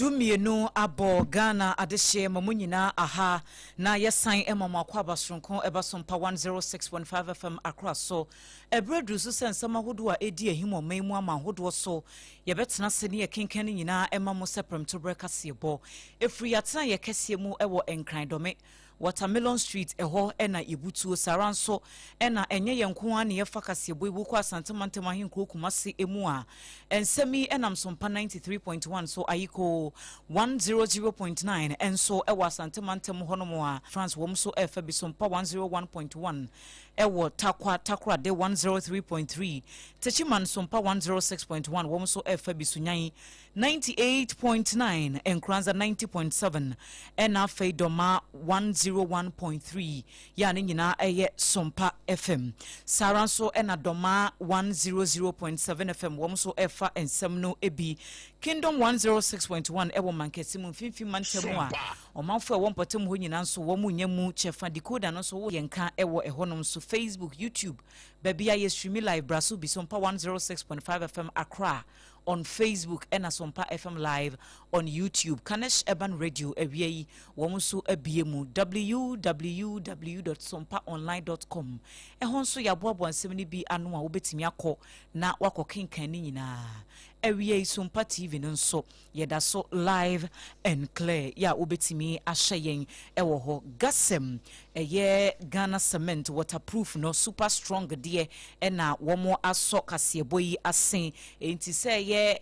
Dumienu abo Ghana adehye mamunyina aha na yesan emama kwa basronko eba Sompa 106.5 FM akra so ebredu so sensama hodo a edi ehimo memu ama hodo so yebetena se ne yekenken nyina emamo seprem to brekase bo efri atena yekese mu ewo enkran dome Watermelon Street eho ena ibutuo saranso ena enye yenko an ye fakase bo ibu kwa Asante Mahinkro Kumasi emu a ensemi enam Sompa 93.1 so ayiko 100.9 enso ewa Asante honomo a France wom so efa bi Sompa 101.1 ewo takra de 103.3 Techiman Sompa 106.1 wom so efa bi sunyan 98.9 enkranza 90.7 ena feidoma 101.3 ya ne nyina eye Sompa FM saranso ena doma 100.7 FM wom so efa ensem no ebi Kingdom 106.1 ewo mankesimu mfimfi mantemu a omanfo ewo mpatem ho nyina nso wo munyemu chefa decoder no so wo yenka ewo ehonom so Facebook YouTube babia ye stream live braso bi Sompa 106.5 FM Accra on Facebook and Sompa FM live on YouTube Kanesh Urban Radio ewiei womuso abiemu www.sompaonline.com ehonso ya boabo ansem ni bi anu a wobetimi akọ na wako kenkan ni nyina ewiei Sompa TV nso yeda so live and clear ya wobetimi ahyeyen ewo ho gasem eye Ghana cement waterproof no super strong de ena womo aso kaseboyi asen enti say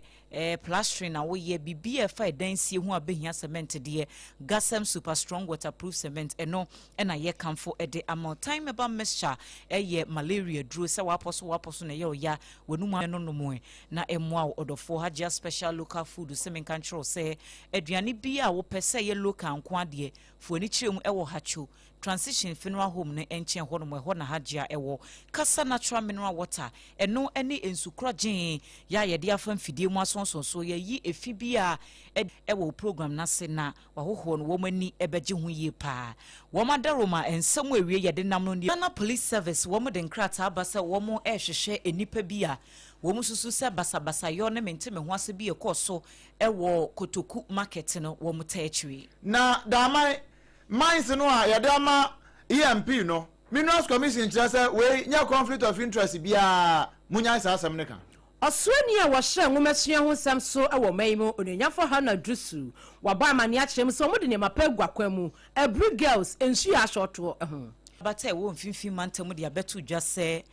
plastering na we ye BBF edansie hu abehia cement de gasem super strong waterproof cement eno ena ye kamfo ede amount time eba mixture ye malaria duro se waposo na ye oya wenuma no no na emwa odofo haja special local food semen control say aduane bi a wo pese ye local nko ade fuani chirem ewo hacho transition funeral home ne enchen ho no ho na haja ewo kasa natural mineral water eno ene ensukra gin ya ye de afa mfidie mu asonso ye yi efi bia ewo program na se na wahoho no womani ebeje ho yi pa womadaroma ensem awie ye de nam no Ghana Police Service womo de nkrata abasa womo ehwehwe enipa bia womo susu se basabasa yo ne menteme ho ase bia koso ewo Kotoku market no womo taachwi na damai mines no a yadama EMP no Minerals Commission say we nya conflict of interest bia munya sa asem ne kan Oswani a wahye nwomesua ho sam so ewo maimo onanyafo ha na drusu waba amane a kyerem so modene mapagwa kwamu every girls ensu ya shoto bata wo mfimfi mantam de abetu dwase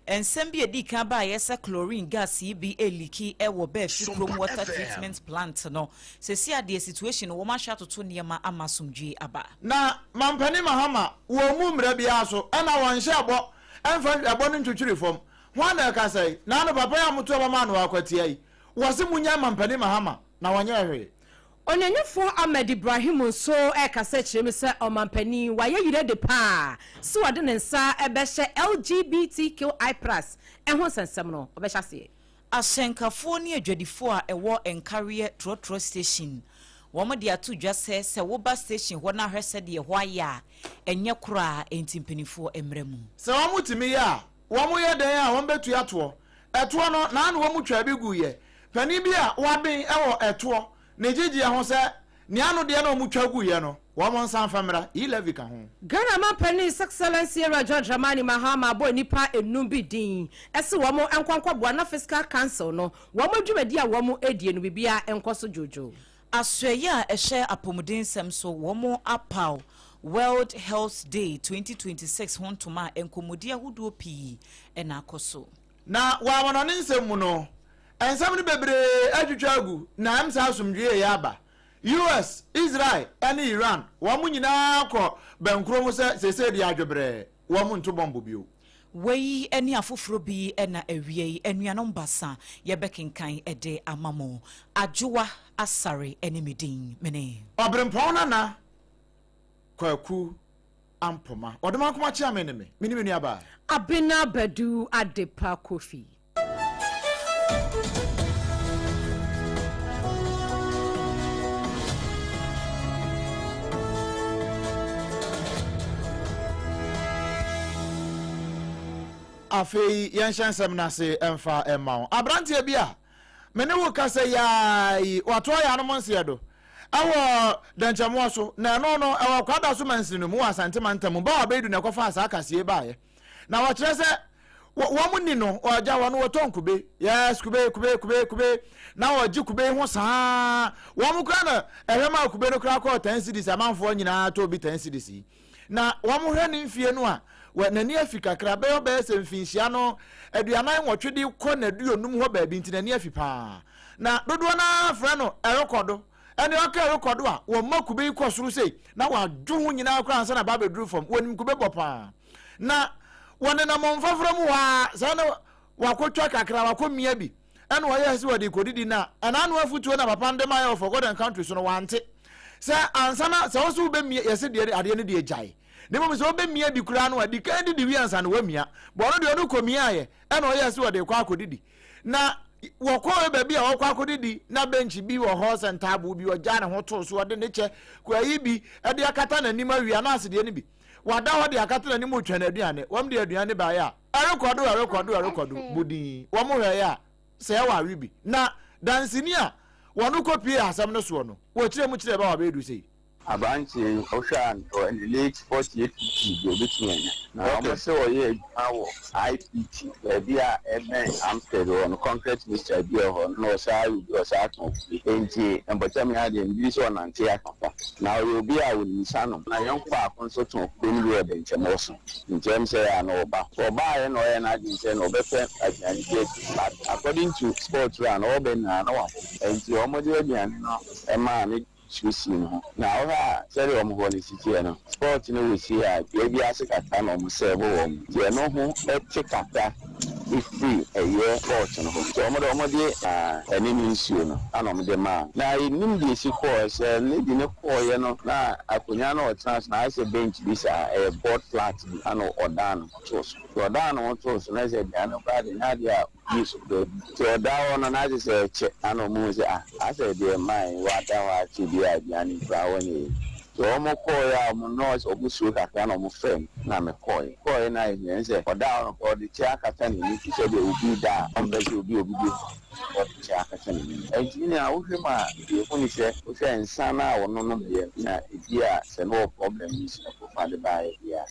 ensem bi edi kan ba yesa chlorine gas bi eliki ewo be fikrom water treatment plant no sesi ade situation wo ma hwa toto niema amasomdwe aba na mampani mahama wo mu mra bia so ana won hye abo emfa abo no ntwitwiri fom Wana ka say na no papa ya mutu ba ma no akwati ai wose munya mampani mahama na wanye hwe Onanyafo Ahmed Ibrahim so ka say kyerem se omampani waye yire de pa so wade ne nsa ebehye LGBTQI+ ho sensem no obehya se asenkafo ne adwadifo a ewo encareer trotro station womo de atu dwase se wo ba station ho na hwese de ho aya enye kura entimpanifo emremu se womo timi ya womo ye den a won betu ato eto no na na womo twa bi guye pani bi a waben ewo eto ne gigi ho se ni anu de na womo twa guye no womo nsan famra 11 ka ho Ghana Mampani Excellency George Dramani Mahama bo nipa enum bi din ese womo enkwankwaboa na fiscal council no womo dwumadi a womo edie no bibia enkoso jojo asweye a ehye apomuden sem so womo apaw World Health Day 2026 hontoma enkomodi ahudo pi ena akoso na wa wono ne nsem mu no ensem ne bebre atwitwagu na amsa asomdwe ya aba US Israel and Iran wo mu nyina akọ bankro mu se di adwobre wo mu nto bombo bio wei eni afoforo bi ena awie enuanom basa ye bekenkan ede amamo Adwoa Asare enemedin mene OBREMPONG-NANA KWAKU AMPOMAH odoma kuma chia meneme mini aba Abena Badu ADEPA KWOFIE afei yenshansem na se emfa emma abrantie bia mene wo kasa ya wato ya no monse do awo danchamo so na no awo kwada so mansinu mu asante mantam ba obedu na kofa asa akasie baaye na wo kire se wo mu ni no oja wo no woton kube yes kube na wo ji kube ho saa wo mu kra na ehema kube no kra ko 10 cedis amanfo nyina to bi 10 cedis na wo mu hwe ni mfie no a nani afika kra be obe se mfinhia no aduanan wotwede ko na duonum ho ba bi ntinani afipa na dodo na fra no erekodo ene oka erekodo a wo makube ko suru sei na wa dwo nyina kra ansa na ba be duru fam wonim kube bopa na wone na monfafra mu wa sana wakotwa kakra wakomia bi ene wo yesi wodi kodidi na ananu afutuo na papa ndema ya for God and country so no wante se ansa na se wo so be mia yesi de ade ne de jai ne mo so be mia bi kura no adi kan di wi ansa na wamia bo no de onu komia ye ene wo yesi wodi kwa akodidi na wokọ ebe bi a wokọ akodidi na bench bi wo ho sentabu bi oja ne ho to so de ne che kwa yi bi e de akata na nima wi ana ase de ne bi wada ho de akata na nima otwa na aduane wam de aduane ba ya rekodo budi wam hwe ya se wa wi bi na dansini a wonu kopie asam no so no wo kire mu kire ba wa be du sei Abanchi Oshan or in the late 48 between now almost so yeah IPT be a Amstead on concrete Mr. Beer or no side or NT and but me had in this one and now you'll be out with Sanum. Now young park on such a pinwheel bench and also in terms of an over for buying or an addition or better according to sports run or Ben and the Omodian and man. Choosing now, tell you, I'm going to see you. Sport, we see baby as a time on several. You know who take up that if free a year fortune. So, I'm any issue. I'm on the man. Now, in English, of course, leading a poor, now, I could not chance. Now, I say bench this a board flat, or down. So, down on toast, and I said, I know, but Nadia. So that one and I just say check I know moves I said dear mine what I want to be at Yanni Brown. So I'm a coy, I'm a noise of Busuka, and I'm a friend. Now I'm a coy and I say, or down or the chair catani, you said they will be down, and that you'll be obedient. What the chair catani. And you know, the only say, and Sana or none of them, yeah, no problem is for the buy here.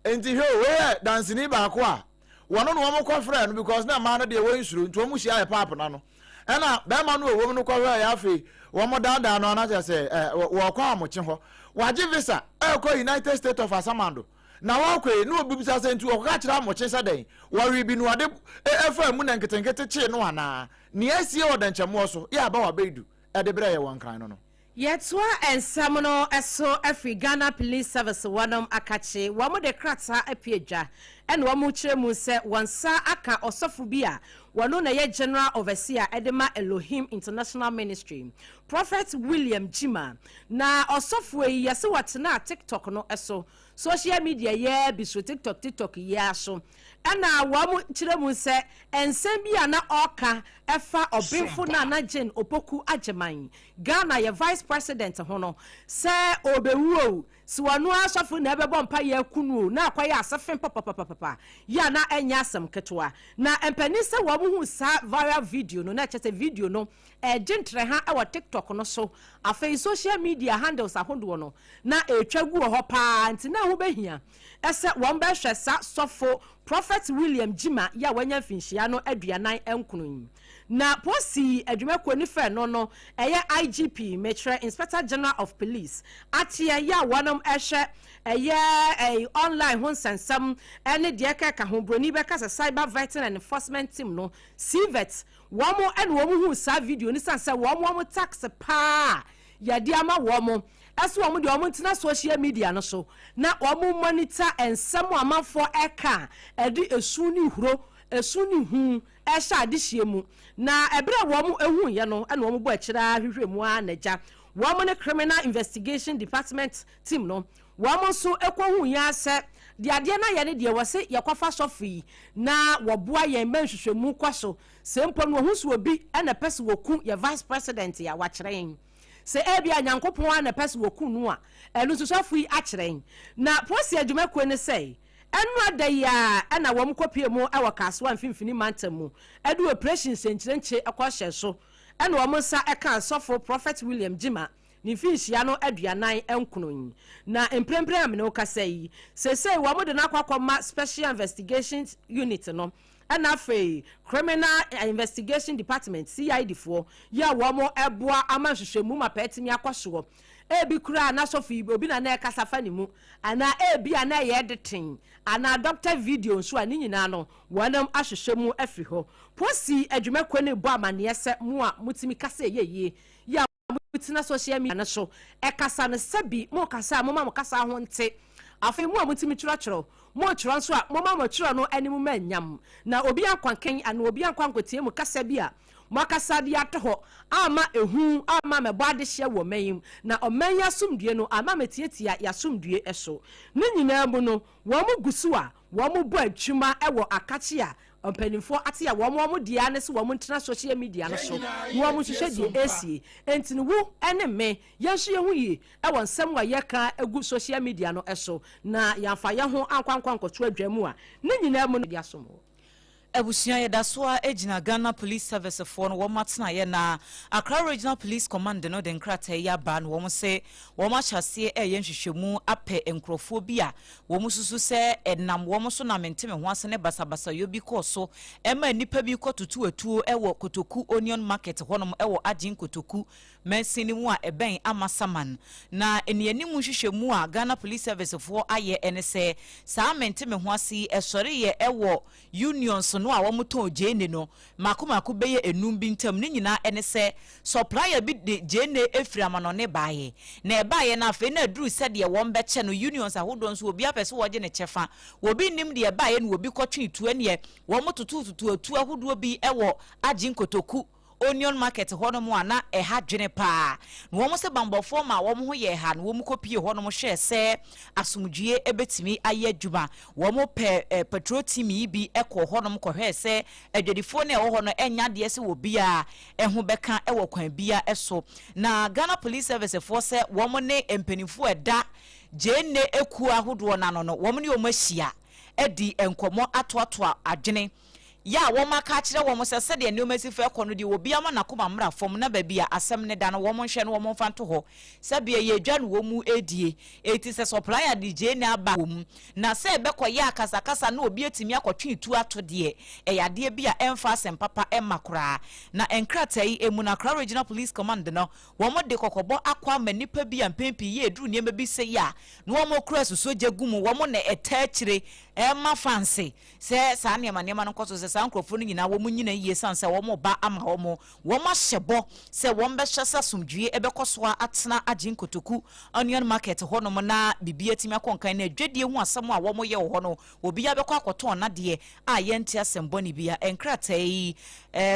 And to where dancing in Bakwa. One on one more friend because now man of the way through to Musia Papa Nano. And now, that man will woman call her Yafi, one more down on as I say, walk on Mochinho. Waji visa, Elko United States of Asamando. Now, okay, no bibs sent to a catch Mochesa day. Worry been what if Moon and get a chain one. Near see or than Chamoso, ya Bawa Bedu, at the Brea one kind on. Yetwa and Samono eso every Ghana Police Service wanum akache wamo de kratsa epieja and wamu chemu se wansa aka osofubia wano na ye General Overseer Edema Elohim International Ministry Prophet William Jima na osofwe yase watena TikTok no eso social media ye biso TikTok ye so ana wamu chiremu se ensembia na oka efa OBREMPONG-NANA Jane Opoku Ajeman Ghana ye Vice President hono se obewu si wanu asofu na ebebo mpa ye kunu na akwaye asefen papa ya na enya asem ketwa na empani se wamu hu sa viral video no na chese video no gentre ha awa TikTok no so afei social media handles ahodo no na etwagu ho pa nti na ho behia ese won be hwe sa sofo Prophet William Jima ya wanya finhia no aduanan enkunu na posi adwumako ni fe no eye IGP Metro Inspector General of Police atia ya wanam ehwe eye online ho sansam ene de ka ho broni be ka cyber vetting and enforcement team no CVET womo ene womo hu sa video ni sansa womo tax pa ya di ama womo aso womo de womo ntina social media no so na womo monitor ensam amafo eka edi esuni huro esuni hu esha adihie mu na ebere womo ehu ye no ene womo bo akira hwehwemu anaja womo ne criminal investigation department team no womo so ekohu ya se de ade na ye ne de wose yakwafa sofi na woboa ye menhwehwemu kwaso sempom no hu so obi ene pese woku ye vice president ya wacheren se ebia nyankopon ana pese woku nu a enu so sofi acheren na posi adwumako ne sei enu adaya na wom kopie mu e wakaso amfimfini mantam mu edu operation senchirenche akwahye so and Wamosa Eka Sofo Prophet William Jima. Ni finhyiano aduanan enkono na emprempre am no kasai say wamo de na kwakoma special investigations unit no ana afei criminal investigation department CID for ya wamo eboa amanhwehwemu mapetimi akoso ebi kura na sofi obi na na kasafa ni mu ana ebi ana ye editing ana doctor video so ani nyina no wonam ahwehwemu afiri ho posi adwumakwa ne bo amane se mu a mutimi kasa yeye ya mutina social media na so ekasa ne sabi mo kasa mo ma kasa ho nte afei mu a mutimi twirachiro mo twira so a mo ma twira no animu manyam na obi akwanken ana obi akwankotie mu kasa bi a mo kasa di ato ama ehu ama me bade hye wo mayim na omanya sumdue no ama metietia ya sumdue eso ne nyina mu no wo mu gusu a wo mu bo atwuma ewo akachi a ompanimfo ate a wo mu dia ne se wo mu ntena social media no so wo mu hwehwe die esi entini wo ene me yenso ye hu yi ewo nsem wa ye ka egu social media no eso na yamfa ye ho ankwankwankoto adwamu a ne nyina mu no dia so mo Ebusia Yedaswa Ejina Ghana Police Service for no Womatna Yena Accra Regional Police Command no den krate ya ban wo se wo ma hyase yenhwehwemu ape enkrofobia wo mususu se enam wo so na menteme ho ase ne basabasa yobi koso ema nipa bi kotutu etuo ewo kotoku onion market honom ewo agin kotoku mensini mu a eben amasaman na enianimu hwehwemu a Ghana Police Service for aye enese sa menteme ho ase esore ye ewo unions no a womoto jene no makomako beye enum bi ntam ne nyina ene se supplier bi de jene efri amano ne baaye na baaye na afi na duru se de won be che no unions ahodo nso obi apese wo je ne chefa obi nim de baaye no obi kotwe tu ene womototu ahodo bi ewo agin kotoku onion market hono mu ana ha dwene pa na wo mo se bambofo ma wo mo ho ye ha na wo mo kopie hono mo hwe se asumdue ebetimi aye adwuma wo mo petrol team bi ekọ hono mo kohwe se adwadifo na wo hono enya de se wo bia eho beka ewo kwan bia eso na Ghana Police Service for se wo mo ne empanifo eda jenne eku ahodo na no wo mo ne wo mahia edi enkomo atoato adwene ya wo maka kire wo mo se de ne omasifu ekono de obi ama na koma mra fom na ba bia asem ne da no wo mo hwe no wo mo fanto ho se bia ye dwa no wo mu edie eti se supplier DJ na aba wo na se be ko ya akasa na obi etimi akotwe itu ato de yade bia emfa asem papa emakora na enkratai emu na Accra Regional Police Command no wo mo de kokobo akwa manipa bia mpempi ye edru ne bi se ya no wo mo kura suso jegumu wo mo na etachire ema fancy se sa ne ma no koso se sankrofo no nyina wo munyina yie sanse wo mo ba ama wo mo hyebo se wo mbe hyesa sumdue ebekoso atena agin kotoku onion market hono mo na bibia timi akonkan na adwadie hu asem a wo mo ye ho no obi ya bekọ akoto na de a ye ntia semboni bia enkratai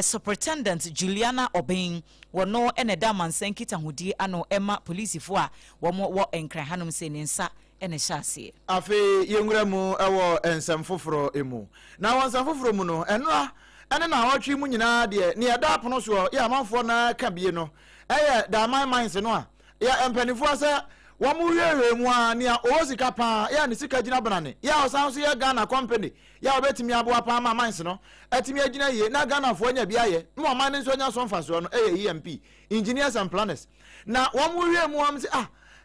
Superintendent Juliana Obeng wono eneda mansenkita hudi ano ema policefo a wo enkran hanom se ne nsa ene hyase afi yenwura mu ewo ensem foforo emu na wonsem foforo mu no enoa ene na hotwe mu nyina de ne yeda apono so ya manfo na ka bie no eye da my minds no a ya empanifo ase wo mu hwehwe mu a ne o sika pa ya ne sika gina banane ya osan so ya Ghana company ya obetimi aboa pa ma minds no etimi agina ye na Ghana fo nya bia ye mo man nso nya so mfa so no EMP engineers and planners na wo mu hwehwe mu am se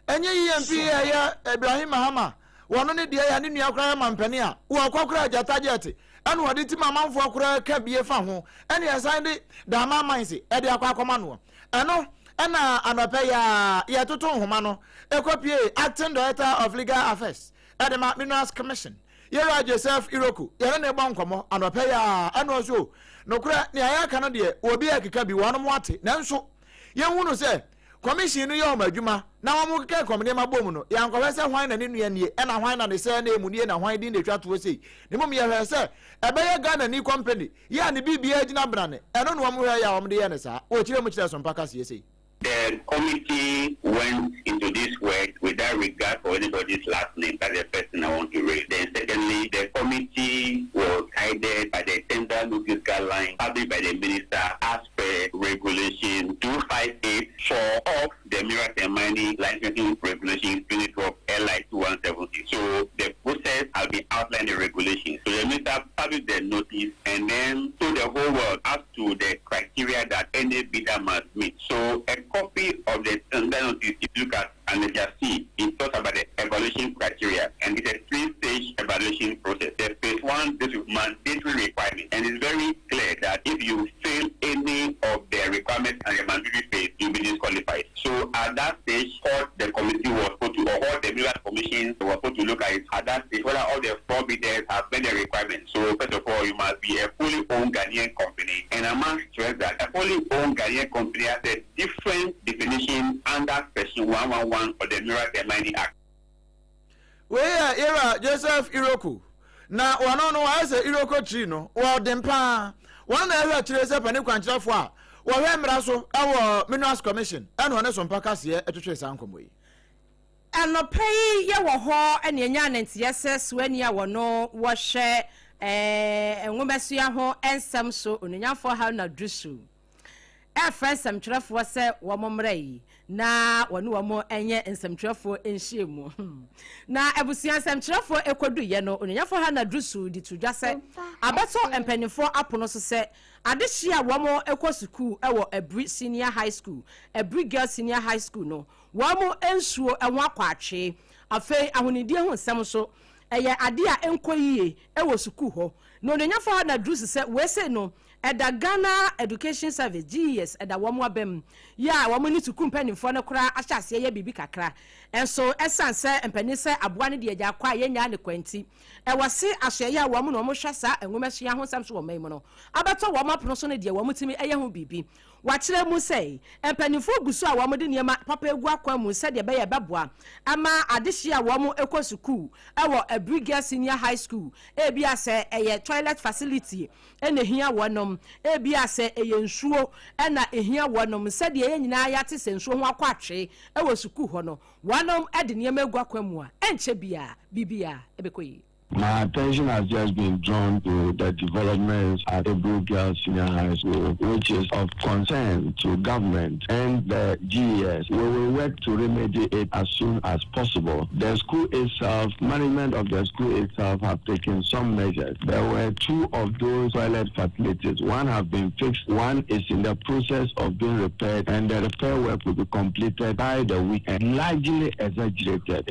enye EMP ya Ibrahim Mahama wono ne de ya ne nua kra mampani a wo akokra jata jete anu wadi ti mamanfo akra ka bie fa ho ene ya san de da ma manse e de akwa no eno ena anope ya toto homa no ekopie acting director of legal affairs at the Minerals Commission Yera Joseph Iroku yera ne bankomo anope ya eno so no kra ne aya ka no de obi akeka bi wono mo ate nanso ye hunu se commission yo madwuma na wo mo keke komne mabom no ya nkwa se hwan na ne nua nie na hwan na ne se na emu nie na hwan din de twato sei ne mom ye hwe se ebe ye Ghana ni company ya ne bibia agina brane eno no mo hwe ya wo mo de ye ne sa o kire mo kire so mpaka se sei. The committee went into this work without regard for anybody's last name. That's the first thing I want to raise. Then secondly, the committee was guided by the tender notice guidelines published by the minister as per regulation 2584 of the Minerals and Mining Licensing Regulation 2012 LI 2170. So the process has been outlined in the regulation. So the minister published the notice and then told the whole world as to the criteria that any bidder must meet. So a copy of the tender notice, if you look at Annex C, it talks about the evaluation criteria, and it's a 3-stage evaluation process. The phase 1, this is mandatory requirement, and it's very clear that if you fail any of the requirements and the mandatory phase, you'll be disqualified. So at that stage, what the committee was put to, or what the Mineral Commission was put to look at it at that stage, whether all the 4 bidders have met the requirements. So first of all, you must be a fully owned Ghanaian company, and I must stress that a fully owned Ghanaian company has a different definition under Section 111 of the Mineral Mining Act. Where era Joseph Iroku. Na wano I say Iroko Chino, or Dempa. One area Chile Pani Quanchafwa, or Hemraso, our Minerals Commission, and one on Pacas here at Trace Ankomwe. And no pay ya wa ho and yan and yes, when ya wa no was share and woman see ho and some so on ya for how na drusu. A first some traf was a woman na wanu wamo enye nsɛmtwerɛfo enhyia mu na abusia nsɛmtwerɛfo ekodu ye no onyafo ha na drusu di tudwa sɛ abeto empanifo apono so sɛ adehia wamo ekosukuu ɛwɔ Abri Senior High School Abri Girls Senior High School no wamo ensuo ɛho akwatwe afei ahonidie ho nsɛm so ɛyɛ ade a enkoyie ɛwɔ sukuu hɔ no onyafo ha na drusu sɛ wese no Eda Ghana Education Service GES eda wamu abem ya wamu ni tuku mpanimfo ne kora ahyase ye bibi kakra enso esanse mpanise aboa ne de agya kwa ye nya ne kwanti e wase ahye ya wamu no mo hwasa enwomahia ho samso wo man mu no abeto wamu apono so ne de wamu timi eye ho bibi wachire mu sei mpanimfo gusu a wamu de niema papa egu akwa mu se de be ye beboa ama adehye a wamu ekosuku ewo Abri Girls Senior High School e bia se eye toilet facility ene hia wonom ebia se eyensuo na ehia wonom se de ye nyina ya te sensuo ho akwatwe ewo suku ho no wonom ede niema egu akwa mu a enche bibia ebekoyi. My attention has just been drawn to the developments at Abena Badu Senior High School, which is of concern to government and the GES. We will work to remedy it as soon as possible. The school itself, management of the school itself have taken some measures. There were 2 of those toilet facilities. One have been fixed, one is in the process of being repaired, and the repair work will be completed by the weekend. Largely exaggerated,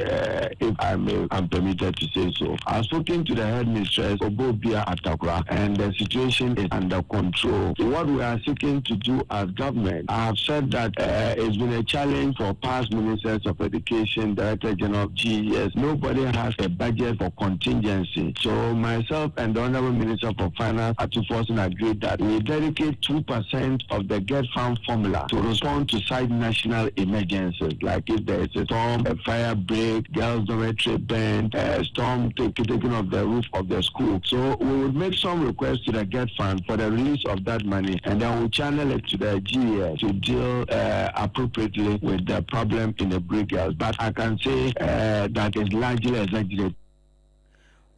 if I'm permitted to say so. I've spoken to the headmistress, Obobia Atakra, and the situation is under control. What we are seeking to do as government, I have said that it's been a challenge for past ministers of education, Director General of GES. Nobody has a budget for contingency. So myself and the Honorable Minister for Finance, Atu Forson, agreed that we dedicate 2% of the Get Farm formula to respond to site national emergencies, like if there is a storm, a fire break, girls' dormitory burn, a storm taking of the roof of the school. So we would make some requests to the Get Fund for the release of that money, and then we'll channel it to the GES to deal appropriately with the problem in the Abena Badu. But I can say that is largely exaggerated.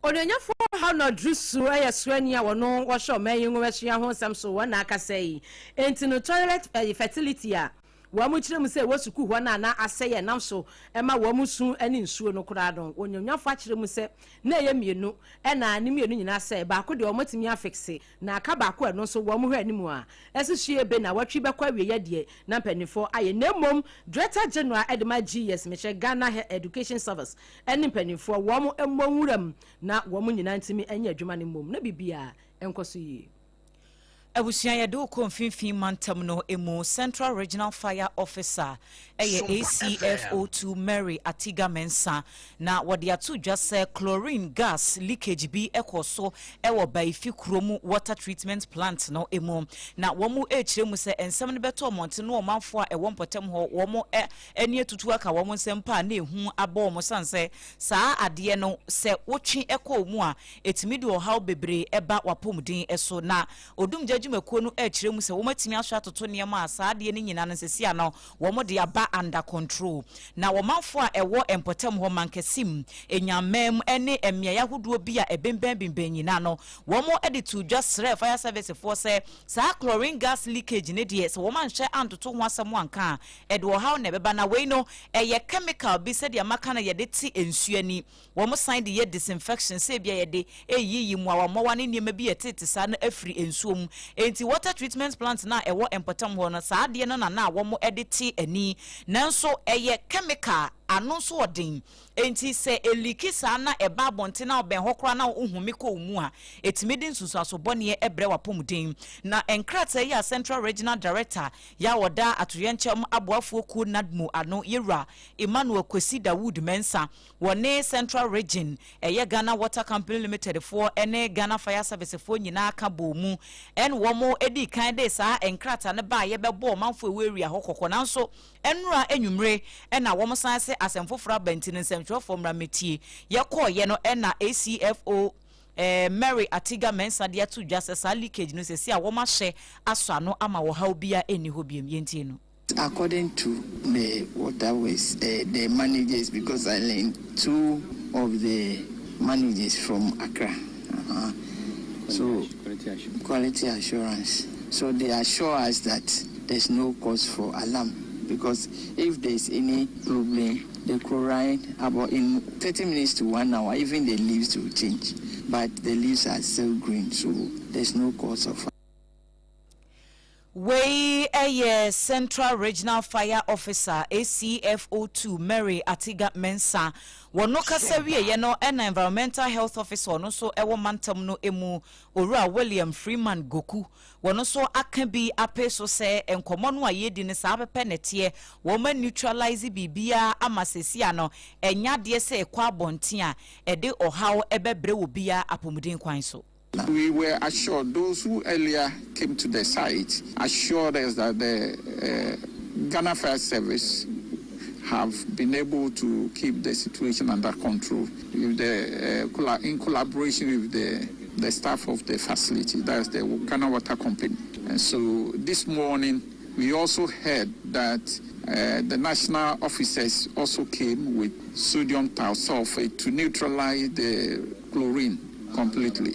Onyanyafo how no drusu swenia wono wo sho mayin wo hwehia ho sam so wona aka sei enti no toilet fertility a wa mu kire mu se wosuku ho na aseye nam so ema wa mu sun ani nsuo no kura don onyanyafo akire mu se na ye mienu na ne mienu nyina se ba ko de o matimi afixe na aka ba ko no so wa mu hwa animu a esihie be na watwi be kwa wiye de na panifo aye na mom Director General Edema GS meche Ghana Education Service eni panifo wa mu emwuram na wa mu nyina ntimi anya adwuma ne mom na bibia enkoso yi. Abusia ya do konfinfin mantam no emu Central Regional Fire Officer ACFO2 Mary Atiga Mensa na wode atu dwase chlorine gas leakage bi ekoso ewo baifi kromu water treatment plant no emu na womu echire mu se ensem ne beto monte no manfo a ewo mpotem ho womo eni etutu aka womo nsem pa na ehu abo mo sanse saa ade no se wotwe eko mu a etimi de ohaw bebre eba wapomden eso na odum adwumakuo no echire mu se wo matimi aso atoto niam a saa de ne nyina no sesia no wo mo de aba under control na wo manfo a ewo empotem ho mankesim enyamem ene emia yahodo bi a ebemben bimben nyina no wo mo editu just fire service for say saa chlorine gas leakage ne de se wo manhye antoto ho asem anka edo how na beba na we no eye chemical bi se de amaka na ye de ti ensuani wo mo sign de ye disinfection se bia ye de eyiyi mu a wo mo wane niam bi ye tete saa na afri ensuom enti water treatment plant na ewo empotam ho no saa de no na wo mo edit ani nanso eye chemical ano so odin enti se eliki saa na eba bonte na oben hokora na ohumi ko mu a etimedi nsusu asobone ebre wapomuden na enkrata ya Central Regional Director ya woda atoyenchem aboafo ku nadmu ano yera Emmanuel Kwesi Dawood Mensa wone Central Region eye Ghana Water Company Limited for ene Ghana Fire Service for nyina aka bomu en womo edi kan de saa enkrata ne ba ye bebo manfo area hokoko nanso enura enwumre ena womo sanse asemfofra bantini nsɛmtwerɛ fo mrametie yɛkɔ ye no ena ACFO Mary Atiga Mensa de ato dwa sɛ leakage no sɛ a wɔma hye asɔ no ama wɔ haw bia eni hɔ biem yɛntie no. According to the waterways, the managers, because I learned 2 of the managers from Accra. So quality assurance. So they assure us that there's no cause for alarm. Because if there's any problem, the chlorine, about in 30 minutes to 1 hour, even the leaves will change. But the leaves are still green, so there's no cause of. Way a Central Regional Fire Officer ACFO2 Mary Atiga Mensa wonoka sewie ye no en Environmental Health Officer no so ewo mantam no emu Owura William Freeman Goku wono so aka bi ape so se enkomo no ayedi ne sa pepe nete wo ma neutralize bibia amasesi ano enya de se ekwa bonte a ede ohaw ebebre wo bia apomuden kwan so. We were assured, those who earlier came to the site assured us that the Ghana Fire Service have been able to keep the situation under control with the, in collaboration with the staff of the facility, that's the Ghana Water Company. And so this morning, we also heard that the national officers also came with sodium thiosulfate to neutralize the chlorine completely.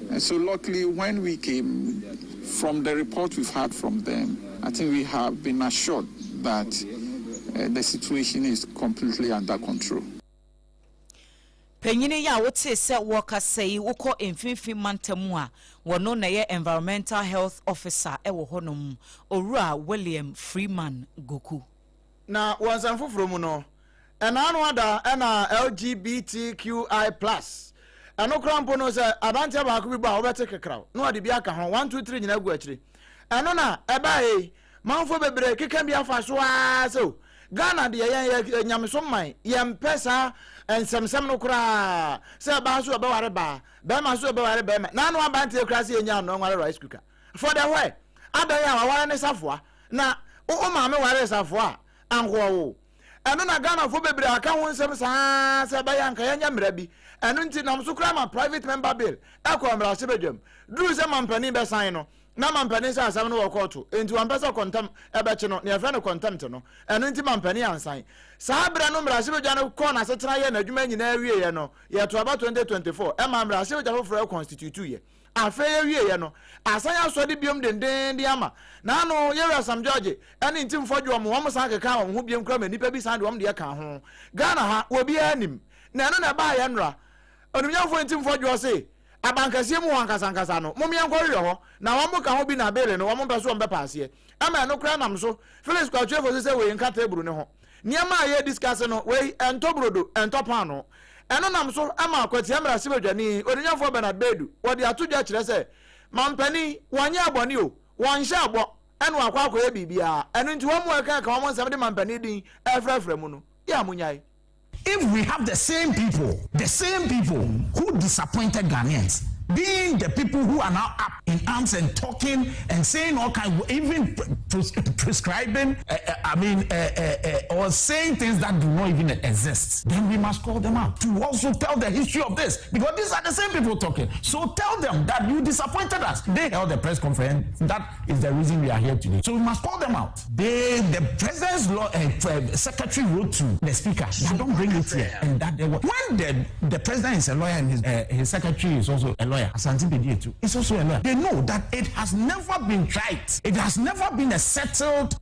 And so luckily, when we came, from the report we've had from them, I think we have been assured that the situation is completely under control. Penyini ya wote se woka sei woko emfinfi mantamu a wono na ye Environmental Health Officer ewo honom Owura William Freeman Goku. Na wansanfoforo mu no ena anu ada ena LGBTQI+. Ano krampo no se abante ba ko bi ba obete kekraw no ade bi aka ho 1 2 3 nyina gu akire eno na eba e manfo bebre keka bi afa so a so Ghana de ye nyameso man ye mpesa ensemsem no kra se ba so be ware ba be ma so be ware be na no abante kra se nya no nware rice cooker for the way adan ya ware ne safoa na o ma me ware safoa anho wo eno na Ghana fo bebre aka ho nsem sa se ba ya nka ya nya mra bi eno nti na mso kra ma private member bill akọ mra se bedwam duru se mampani be sign no na mampani sa asam no wokoto enti wampesa kontam ebeche no ne afra no contempt no eno nti mampani ansan sa bra no mra se bedwa no ko na setena ye na adwuma nyina awie ye no ye to aba 2024 e ma mra se bedwa for constitute ye afa ye wie ye no asan aso de biom denden de ama na no ye Sam George ene nti mfodwo mo san keka wo ho biom kra ma nipa bi san de wo de ka ho Ghana ha obi anim na no na ba ye nra onumyafo nti mfodwo se abankasie mu wankasankasa no momyɛnkɔ hwɛ hɔ na wɔn ka ho bi na bele no wɔn mpɛ so wɔn bɛpaase ama no kra nam so Felix Kwatwefo sɛ we nka table ne ho niema a ye discuss no we entobrodo entopano ɛno nam so ama akwati amra sibadwani onumyafo Abena Badu wɔde atodwa kyerɛ sɛ mampani wɔnyɛ abɔne o wɔnhyɛ abɔ ɛno akwakoyɛ bibia ɛno nti wɔn mu aka ka wɔn nsɛm de mampani din ɛfrɛfrɛ mu no ya munyai. If we have the same people who disappointed Ghanaians, being the people who are now up in arms and talking and saying all kinds, even prescribing, or saying things that do not even exist, then we must call them out to also tell the history of this, because these are the same people talking. So tell them that you disappointed us. They held a press conference. That is the reason we are here today. So we must call them out. The president's secretary wrote to the speaker, "Don't bring it here." And that when the president is a lawyer and his secretary is also a lawyer, lawyer. Asante Bedietu is also a lawyer. They know that it has never been tried. It has never been a settled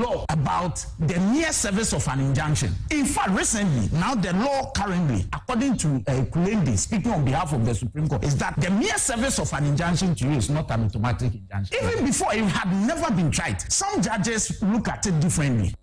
law about the mere service of an injunction. In fact, recently, now the law currently, according to Kulendi, speaking on behalf of the Supreme Court, is that the mere service of an injunction to you is not an automatic injunction. Even before, it had never been tried. Some judges look at it differently.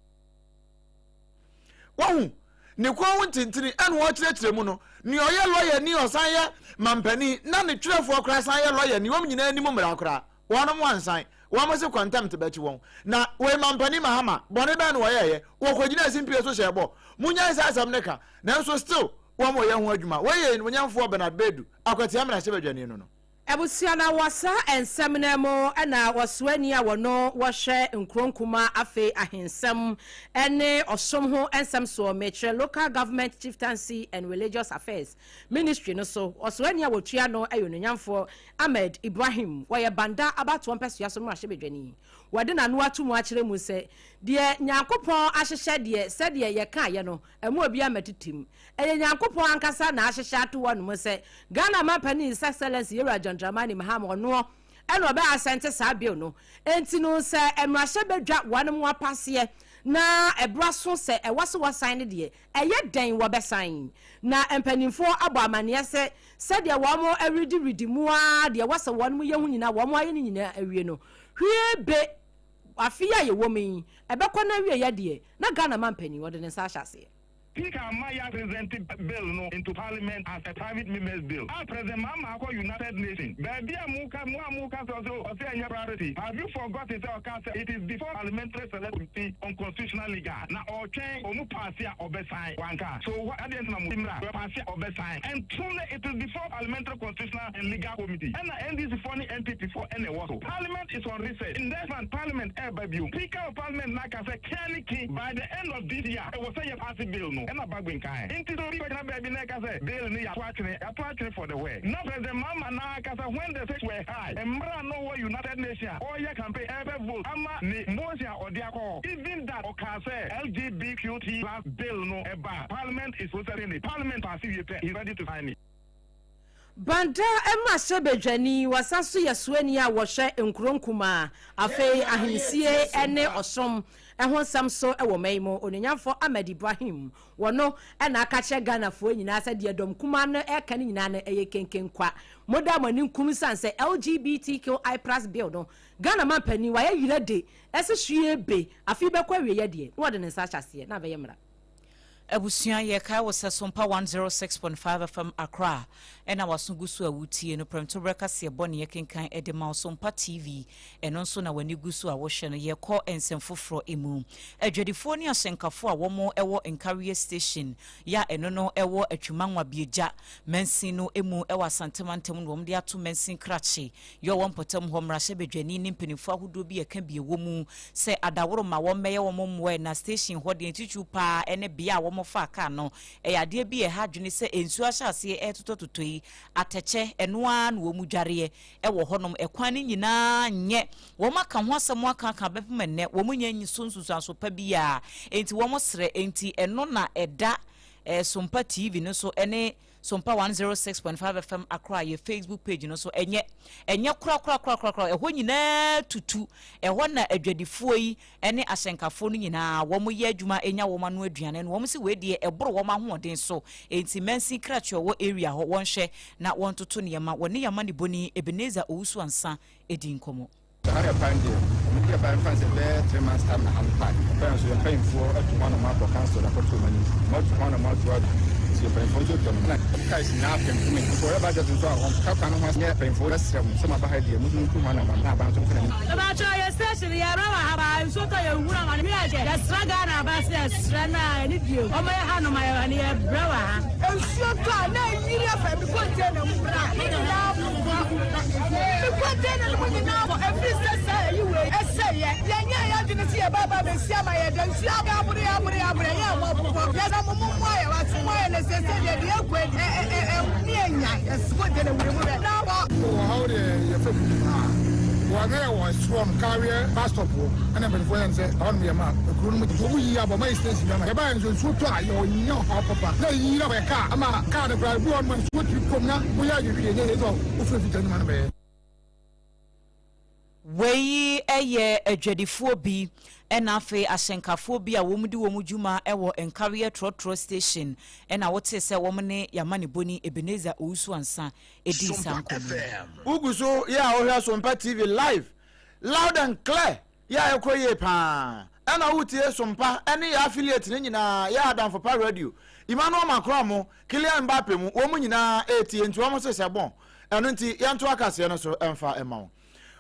Wow, ne kwa wuntintini enu ochire mu no ni oye lawyer ni osanye mampani na ne twerefo kra sanye lawyer ni wom nyina ni mumra kra wonom wansan wo mo se contempt be chi won na we mampani mahama bone be no oye wo kwagina simpie so shebo munya isa asam ne ka na so still wo mo ye ho adwuma we ye munyamfo Abena Badu akwati amra hye badwane no Ebusiana wasa ensemnemo na waswani a wono wohwe nkronkuma afe ahensem ene osom ho ensem so metre local government chieftaincy and religious affairs ministry no so oswani a wotua no ayononyamfo Ahmed Ibrahim woye banda abato mpesua so mrahye bedwani wode nanu atumu akire mu se de nyankopon ahyehye de se de ye ka ye no emu obi amatitim nyankopon ankasa na ahyehye ato wono mu se Ghana mapani excellence yera Dramani Mahamo no eno be asente sabio no enti no se emrahye bedwa wonom apase na ebraso se ewase wasan ne de eye den wo besan na empanimfo abo amane se de wo mo redi mu a de wase wonom ye hu nyina wo mo aye nyina awie no hwie be afia ye wo men ebekọ na wie ye de na Ghana mampani wo de ne sa hyase Speaker Maya presented bill no into Parliament as a private members bill. President Mama United Nations. Baby Amuka so priority. Have you forgotten it is before parliamentary select committee on constitutional legal. Now or change or passia obesign wanka. So what are the passia obesign? And truly it is before parliamentary constitutional and legal committee. And the NDC funny entity for any work. Parliament is on recess. In that one, Parliament baby. Speaker of Parliament like I said, by the end of this year, it was say a passing bill no. And a bagwin kind. Into the people baby like I said, bill ni attraction for the way. Now President Mama na kasa when the stakes were high, and Mara no United Nations, all your campaign ever vote. Ama ni Mosia or Diako. Even that Okase LGBTQT plus bill no eba. Parliament is certainly Parliament is ready to sign it. Banda emma sebedwani wasaso yeswani a wohwe nkronkuma afei ahensie ene osom ehon samso ewo maimo ononyamfo Ahmed Ibrahim wono na akache Ghana fo nyina asa de dom kuma no eka nyina na eye kenkenkwa moda mani nkum sanse LGBTQI+ bill no Ghana mampani wa yire de ese hwie be afei bekwa wiye de wo de ne sa hyase na be yemra Abusia ye kai was Sompa 106.5 FM Accra and our sungusu awuti no premto breakfast ye boni ye kenkan edema Sompa TV and also na wani gusu awoshe no ye call ensemfofro emu adwadifo ni asenkafo a womo ewo encareer station ya eno no ewo atwumanwa bieja mensin no emu ewo asantemantam no de ato mensin krachi yo wonpotam ho mrahye bedwani ni mpenifo ahodo bi ye ka bi ewo mu se adaworo ma wo meye wo momwe na station ho de ntitwu pa ene bia wo mofa ka no ade bi e ha dwene se ensu ahyase etototoi ateche enoa na wo mudware wo honom ekwan ni nyina nye wo maka ho asem aka ka bepemene wo munya nyisunsusu asopa bia enti wo mosre enti eno na eda Sompa TV no so ene Sompa 106.5 FM Accra ye Facebook page no so enye kura eho nyina tutu eho na adwadifo yi ene asenkafo no nyina wo mo ye adwuma enya wo ma no aduane no wo mo se we de eboro wo ma hoden so enti mensi kracho wo area ho won hwe na won toto ne yama woni yama ne boni Ebenezer Owusu ansa edi nkomo higher pandi we get by fancy there 3 months time na hampa parents we are paying for up to one of my council that for money much one of my so you're paying for your job guys now can to me for about that so on ka no mas paying for us some about the musu to one of my bank so about your station ya rawa ha so to you wura man me age the straga na ba se strana ni bio o my ha no my ani e brawa ha e so to na yiri afa bi ko je na mbra ni na bi ko je na mo ni na every say you way say ya ya dinu si e baba be si ama ye dem si abure ya mo popo ya na mo ya wa ti mo ya se de de ekwe ni enya e so de na wure mu na ba how de ya fa was there was strong carrier pastor and I'm going to say on me a man we have a maesters in the bands and so try your how papa you know a car I'm a car of one man what you come now we are you man wei eye adwadifo bi enafe asenkafo bi a womudi womudwuma ewo encareer trotro station ena wote se womne yamane boni Ebenezer Owusu ansa edi sanko uguso ya ohia Sompa TV live loud and clear ya ekoye pa ena wutie Sompa ene ya affiliate ne nyina ya Adamfo Pa radio Emmanuel Macron mo Kylian Mbappe mu womu nyina etie nti womo sese bon eno nti yanto akase no so emfa emawo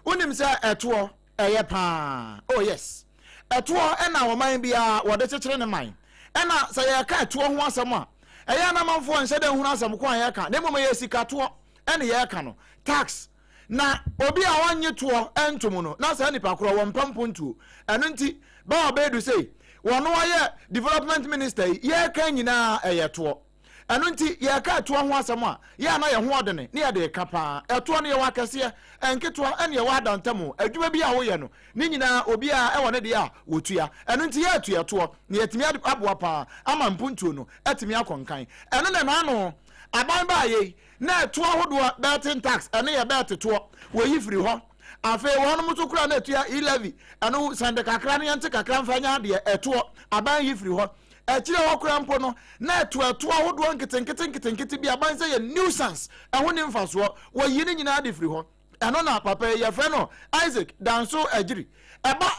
unim se eto eye pa oh yes eto ena wo man bia wo de chekere ne man ena se ye ka eto ho asem a eye na manfo nse de hunu asem ko an ye ka ne mom ye sika to ene ye ka no tax na obi a wanye to entom no na se nipa kro wo mpampontu eno nti ba obedu sei wono aye development minister ye ka nyina eye to eno nti ye ka to ho asem a ye na ye ho odene ne ye de kapa eto ne ye wakase enketo ene ye wada ntamo adwuma bi a wo ye no ne nyina obi a e wone de a wotua eno nti ye atua to ne yetimi aboa pa ama mpuntuo no atimi akonkan eno na na no aban ba ye na eto ahodo betting tax ene ye bet to wo yi firi ho afa wo no muso kura na etua 11 eno sande kakra ne yente kakra mfanya de eto aban yi firi ho echire wakura mpo no na eto ahodo nkete bi aban se ye nuisance ehwo ne mfaso wo yi ne nyina de firi ho eno na papa ye fre no Isaac danso agiri eba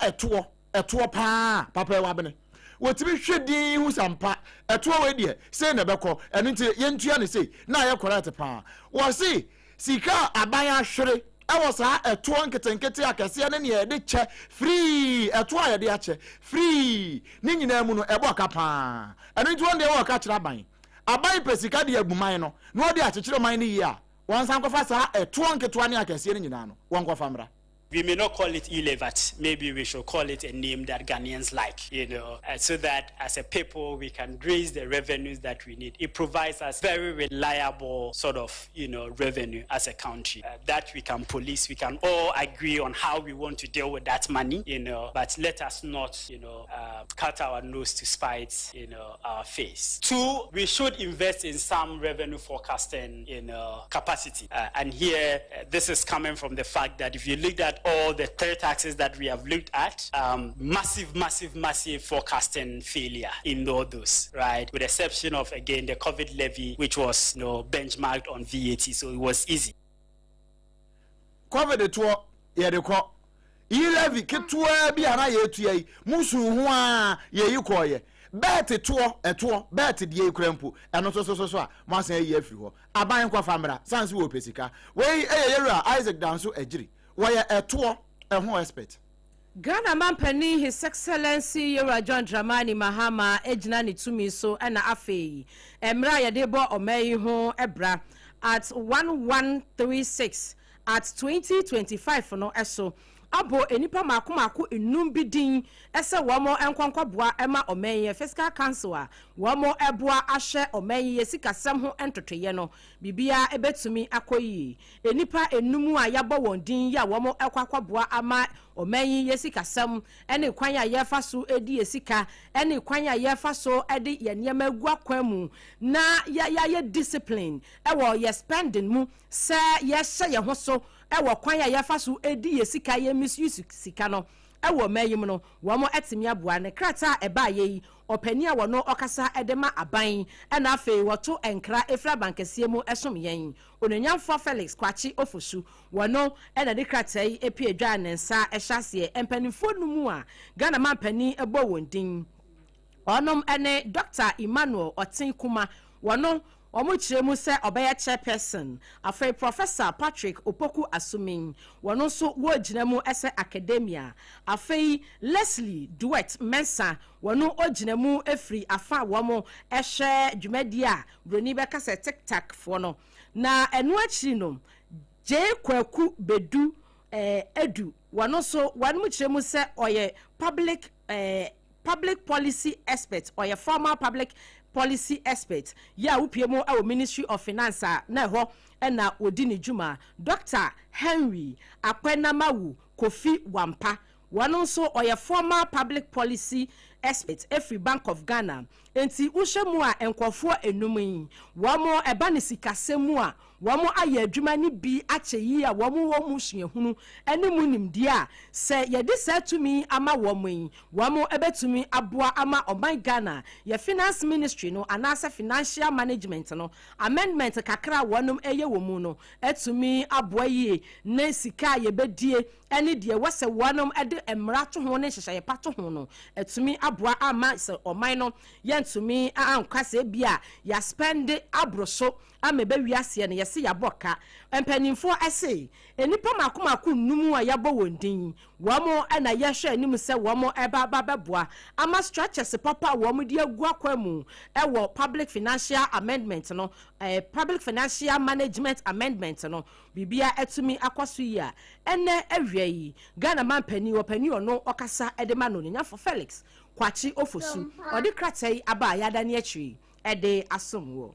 eto pa papa wa bene wotimi hwedin hu sampa eto we de sei na beko eno nti ye ntua ne sei na ye correct pa wo si sika aban ahwere ewo sa eto nkete akese ne ye de che free eto aye de ache free ni nyina mu no ebo ka pa eno nti won de wo ka kira aban pesika de aguman no no de akekere man ni yi a wan san ko fa sa eto nkete ne akese ne nyina no wan ko fa mra. We may not call it e-levert. Maybe we should call it a name that Ghanaians like, so that as a people we can raise the revenues that we need. It provides us very reliable sort of, revenue as a country that we can police. We can all agree on how we want to deal with that money, but let us not, cut our nose to spite, our face. 2, we should invest in some revenue forecasting, capacity. And here, this is coming from the fact that if you look at all the 3 taxes that we have looked at, massive forecasting failure in all those, right? With the exception of, again, the COVID levy, which was benchmarked on VAT, so it was easy. COVID to ye de ko levy ketwa bi ana ye tuai musu ho a ye yikoye bet to bet die krampo eno so a mo asan ye afiri ho aban kwa famra sanse wo pesika we yewura Isaac danso agiri why eto eho expert Ghana Mampani His Excellency Yura John Dramani Mahama ejina ni tumi so na afei emra ye debo omeyi ho ebra at 1136 at 2025 no eso abo enipa makomako enum bidin ese womo enkwankwaboa ema omenye fiscal council a womo eboa ahye omenye sikasem ho entotoye no bibia ebetumi akoyi enipa enum a yabo wondin ya womo ekwakwaboa ama omenye yesikasem ene kwan ya yefa so edi yesika ene kwan ya yefa so edi ye niam agua kwamu na ya discipline ewo ye spending mu se ye hye ye ho so ewo kwan ya yefa so edi yesika ye misuse sika no ewo mayim no wo mo etimi aboa ne krata eba ye opani a wono okasa edema aban ena afei woto enkra efra bankesie mu esom yen onanyamfo Felix Kwachi Ofosu wono ena de krata yi epi adwa ne nsa ehyase empanifo numu a Ghana Mampani ebo wondin onom ene Dr. Emmanuel Otinkuma wono omuchiremu se obeye chairperson afei Professor Patrick Opoku Asumin wono so wo ginemu ese academia afei Leslie Duet Mensa wono oginemu efri afa womo ehwe dwumadi a broni beka se TikTok fo no na enu achi no KWAKU Bedu edu wono so wanu muchiremu se oye public policy expert or a former public policy expert ya upiemo our Ministry of Finance na ho na odini juma Dr. Henry Akwenamawu Kofi Wampa one also or a former public policy expert every Bank of Ghana enti uhwemu a enkofo enum wamo eba ne sikasemu a wamo aye adwuma ni bi ache yi a wamo wo suahunu ene munimdi a se ye de setumi ama wamo ebetumi aboa ama oban Ghana ye finance ministry no anasa financial management no amendment kakra wonum eye womu no etumi aboa yi ne sika ye bedie ene de wase wonum ede emra to ho ne hyehye pato ho no etumi aboa ama se oman no yentumi ankwase bia ya spend abroso amebe wiase ne yese yaboka empanimfo ese enipa makomako numu a yabo wondin wamo na yehwe anim se wamo eba beboa ama structures papa wamo de agua kwamu ewo public financial amendment no public financial management amendment no bibia etumi akwaso yi a ene awie yi Ghana man pani opani ono okasa edema no nya for Felix kwachi ofosu odi kratai aba yada ne akyi ede asomwo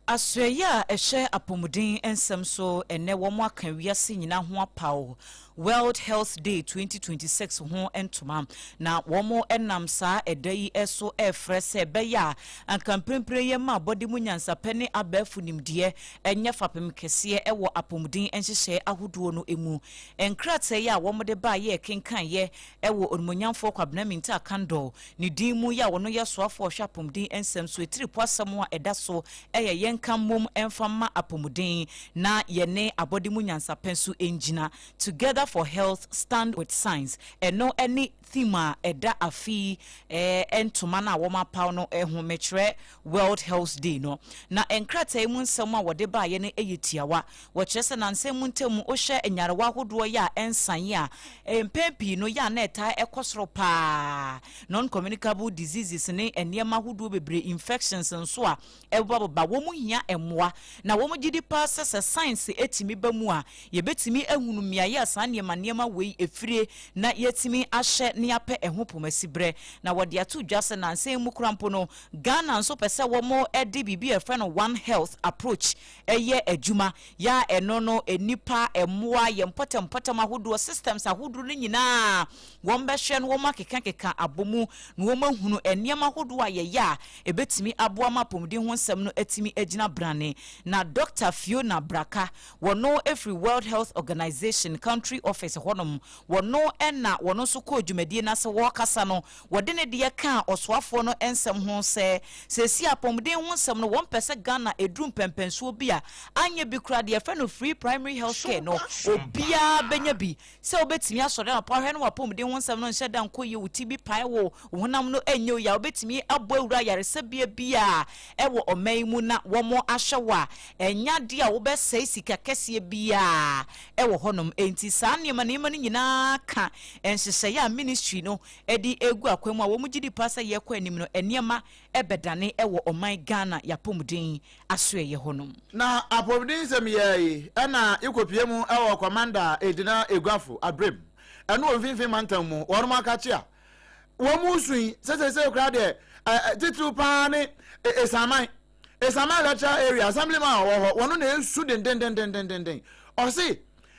Aswaya ehye apomuden ensem so ene womo aka wiase nyina ho apawo World Health Day 2026 ho entoma na womo enam sa edai eso efrese beya ankamprempre ye ma body munyansa pene abafu nimde enye fapem kese ewo apomuden enhyehye ahodo no emu enkrate ya womo de ba ye kenkan ye ewo onmonyamfo kwabena minta kando ni dimu ya wono ye soafo hwa apomuden ensem so etiripo asem a eda so eye kamum enfama apomuden na yene abodi munyansa pensu engina together for health stand with science no any theme eda afi entoma na woma paw no ho metre World Health Day no na enkrata emu nsem a wode ba ye ne eyetiawa wo kyerese na nsem ntemu ohye enyarewa hodo ya ensan ya empempi no ya na eta ekosoro pa non communicable diseases ne eniema hodo bebre infections nso a ebaba womu hia emmoa na womu gidi pa sese science etimi ba mu a yebetimi ehunu miaye san niema wei efire na yetimi ahye ne apɛ ɛho pomasibre na wɔde ato dwase na nsɛm mu krampo no Ghana nso pɛsɛ wɔmo ɛde bibi ɛfɛ no one health approach ɛyɛ adwuma ya ɛno no enipa ɛmoa yɛ mpɔtɛmpɔtɛm ahodoɔ systems ahodoɔ no nyinaa wɔn bɛhwɛ no wɔn akeka abomu na wɔn ahunu ɛnneɛma ahodoɔ a yɛyɛ a ebetimi aboa ma pomden ho nsɛm no etimi agina brane na Dr. Fiona Braka wɔno every World Health Organization country office hɔnom wɔno ɛna wɔno so kɔ dwumadie na se wɔkasa no wɔde ne de ka ɔsoafo no ensɛm ho sɛ sesi apomden ho nsɛm no wɔn pɛsɛ Ghana edrum pɛmpɛnsuo bi a anye bi kura de yɛfɛ no free primary health care no obia benya bi sɛ obetimi asɔre na pɔhwɛ no apomden ho nsɛm no nhyɛ da nko ye wuti bi pae wo honam no enyo ya obetimi abɔ awura yaresa bia ɛwɔ ɔman mu na wɔmo ahwɛwa enya de a wobɛsɛe sika kɛseɛ bia ɛwɔ hɔnom enti saa nneɛma no nyinaa ka enhyehye ya ministry no edi egu akwamu a wɔn gidi pasa ye kɔ anim no enema ebedane ɛwɔ ɔman Ghana yapomuden aso ye hɔnom na apomuden sɛm yɛ ɛna ekopie mu ɛwɔ commander edina eguafo abrem ɛno onfinfin mantam mu wɔn akache a wɔn mu sui sɛsɛsɛ kra de titru pa ne esaman lecture area assemblyman wɔ wɔn na esu den ɔse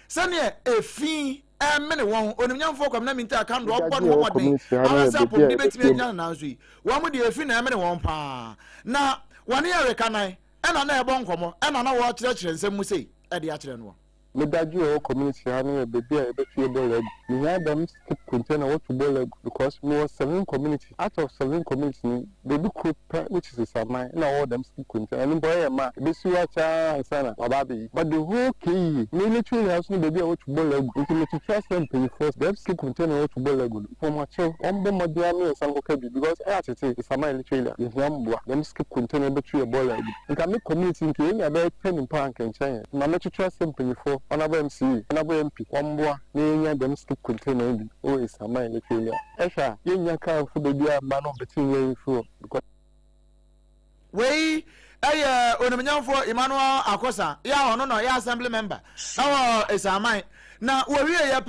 sɛne efin mene won onimnyamfo kwamna minta kan do obo no modern awasa pom di betimi anya na nso yi wo mo de efi na mene won pa na wane ya rekanai ena na ebo nkomo ena na wo kyerɛkyerɛ nsɛm mu sei e de akyerɛ no me daju o community hanu e bebi a e betu leg me ya dem skip container what to leg because we was 7 community out of 7 community baby group which is a mine na all them skip container and boy ma be si wa cha ansana obabi but the whole key me literally house no baby what to leg ultimate trust them pay first them skip container what to leg for my child on the modia me sango kabi because I tell you it's a mine literally if them skip container betu your leg you can make community into any about 10 in park and China na me trust them pay for Honorable MC, Honorable MP, Wambua, Nanya, them skip container, oh, it's a mine, literally. Esha, you can't for the dear man of the team for because. Way, Onamyan for Emmanuel Akosa, ya no, ya assembly member. Now, it's a mine. Now, we're here,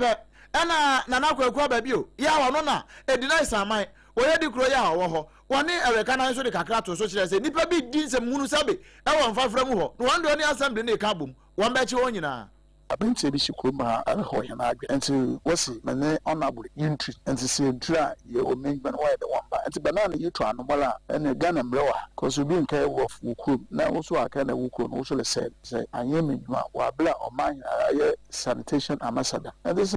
and Nanako baby, ya no, it denies a mine. oye di kro ya wo ho woni Ereka na so de kakra to so kire say nipa bi di nsem hunu sabe e won fafra mu ho no wando ne assembly ne ka bom won ba chi won nyina abinci bi shi kuma alho ya na gbe enti wasi mane honorable entry enti se dra ye o men ban wa de wan ba enti banana yi to anomola ene Ghana mrewa cause bi nkai wo wuku na wo so aka na wuku no so le say anye menwa wa bla o man ye sanitation ambassador enti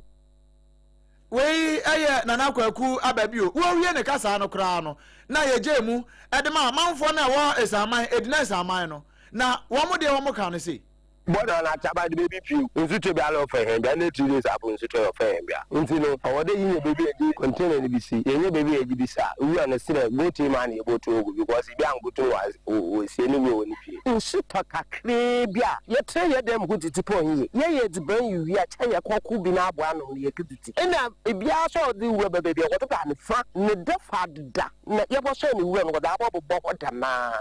we aye nana kwaku ababio wo wie ne kasa no kra no na ye jemu edema manfo na wo esaman edina esaman no na wo mo de wo mo ka no sei Border na chaba the baby few. Nsuto be alo for him. Be na 3 days happen nsuto for him bia. Nti no, awode yin baby edi container ni bisi. Yenye baby edi bisa. We na say go team man e go to because e be an go to was see ni we oni fie. Nsuto kakre bia. Ye tre ye dem go titipo yin. Ye di ban yu wi a cha ye kwaku bi na abo ano ye kituti. Ena e bia so di we baby e go to ba ne fa ne dafa da. Na ye bo so ni we no go da abo bo da na.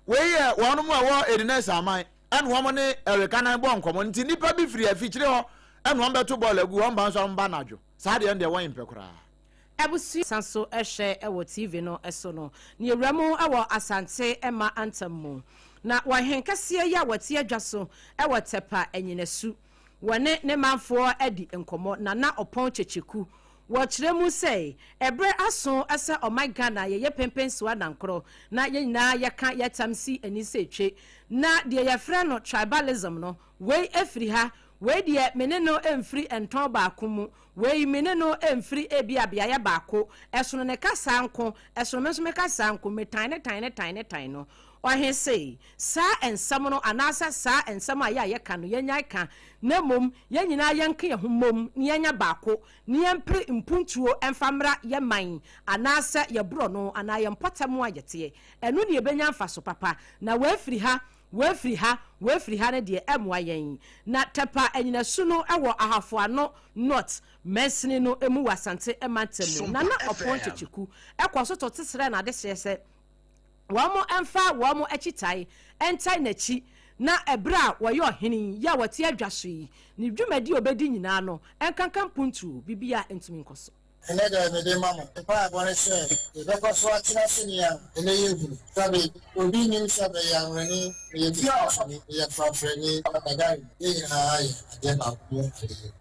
we wonu mu awo edina saman an wo mo ne Ereka na bo nkomo nti nipa bi firi afikyire ho an wo beto ball agu wo mba so mba najo sa de ende won impekura ebusi sanso ehwe ewo TV no eso no ne ewramu ewo asante ema antamu na wahenkase ya wati adwaso ewo tepa enyinasu wone ne manfo edi nkomo na opon checheku wɔkyerɛ mu sɛ ɛbrɛ aso ɛsɛ ɔman Ghana yɛyɛ pempensiwa nankoro na yɛnyina yɛka yɛtamsi ani sɛ twe na deɛ yɛfrɛ no tribalism no wei afiri ha wei deɛ mene no emfiri entɔn baako mu wei mene no emfiri ebi abiaye baako ɛsono ne kasa nko ɛsono menso me kasa nko me tine no ohe sei sa ensam no anasa sa ensam aya ye ka no yenya ka na mom yenyina yenka ye homom ne yenya baako ne yempre mpuntuo emfamra ye man anasa ye bro no ana ye mpotamo agete enu ne yebenya mfa so papa na wafiri ha ne de emwa yen na tepa enyina su no ewo ahafo ano not mesni no emu wasante emantemu na opon chechiku ekwaso to tesere na de sese wamo emfa wamo echitai entai nachi na ebra woyo hini ya wati adwaso yi ni dwumadi obedi nyina no enkankan puntu bibia entumi nkoso enega me de mama pa abone se e be ko so atina sinia ene yehu sabe obi nim sabe ya nwani ye ti afani ye fa freni abagari ye na aye ade na ku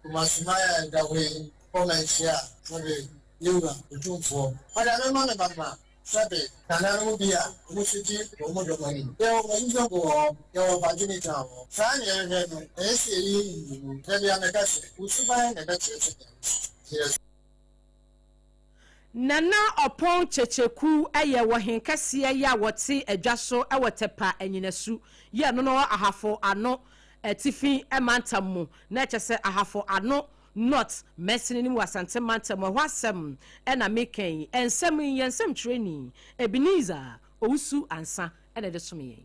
kuma simaya da we komensia sabe yewa otumfo pada me mama baba sabe kananu bia musiti omodomani yo nzo go yo vagina sani ye no ese yi tebia megase usuba na gache nana opon checheku eye wohenkase ya wote adwaso ewotepa anyinasu ye no ahafo ano atifi emantamu na chese ahafo ano not mesini ni wasante mantamu hwasem ena meken ensem yensem training Ebenezer owusu ansa ena de somiye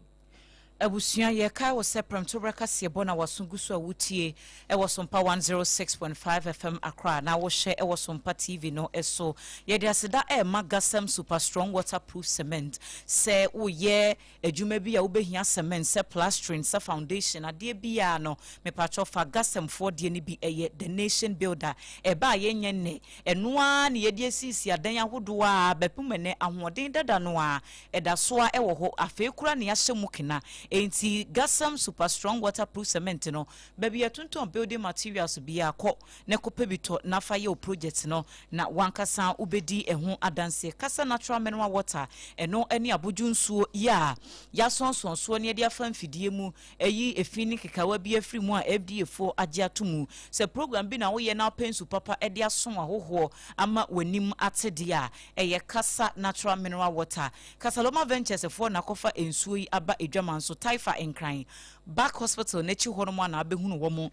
Abusua ye kai wo seprem to breka se bona wasungusu awutie e wo Sompa 106.5 FM Accra na wo hye e wo Sompa TV no eso ye de aseda e magasem super strong waterproof cement se wo ye adwuma bi ya wo behia cement se plastering se foundation ade bia no me patcho fa gasem for de ni bi eye the nation builder e ba ye nyenne eno a ne ye de asisi adan ahodo a bepumene ahoden dada no a e da so a e wo ho afekura ne ya hyemu kena enti gasam super strong waterproof cement no baby atunton building materials bia akọ ne kope bito na fa ye project no na wankasa ubedi eho adanse kasa natural mineral water eno eni aboju nsuo ya sonso ne dia fa mfidie mu eyi efini kekawa bi afri mu a FDA4 age atomu se program bi na wo ye na pensu papa e dia so ahoho ama wanim atede a eye kasa natural mineral water Kasaloma Ventures for na kofa ensuo yi aba edwamanso Taifa enkran back hospital nechi hono na abehunu wo mo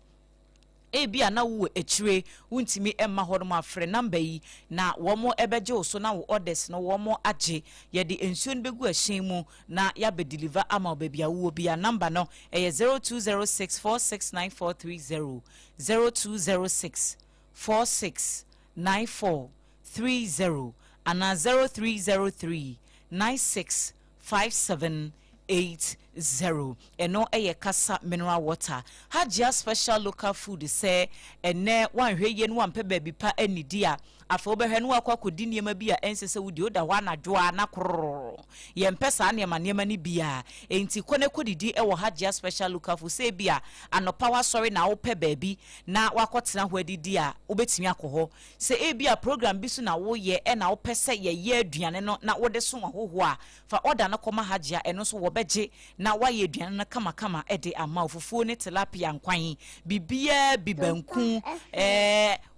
ebia na wo echire wuntimi emma hono ma frɛ number yi na wo mo ebeje oso na wo orders no wo mo age ye de ensuo no begu ahyen mu na ya be deliver ama babia wo bia number no 0206469430 0206469430 ana 0303965780 eno eye kasa mineral water hajia special local food say ene wan hweye no ampe baby pa enidia afo be hwenu akwa kodi niema bi a ensese wudi oda wa na dwoa na kororo ye mpesa niema ni bia enti kone kodidi e wo hajia special lookup say bia anopa wa sorry na wo pe baabi na wakotena ho adidi a obetimi akoho se e bia program bi so na wo ye e na wo pese ye aduane no na wo de so ahoho a fa order na koma hajia eno so wo beje na wa ye aduane na kama e de ama ofufuo ne tilapia nkwan bibia bibanku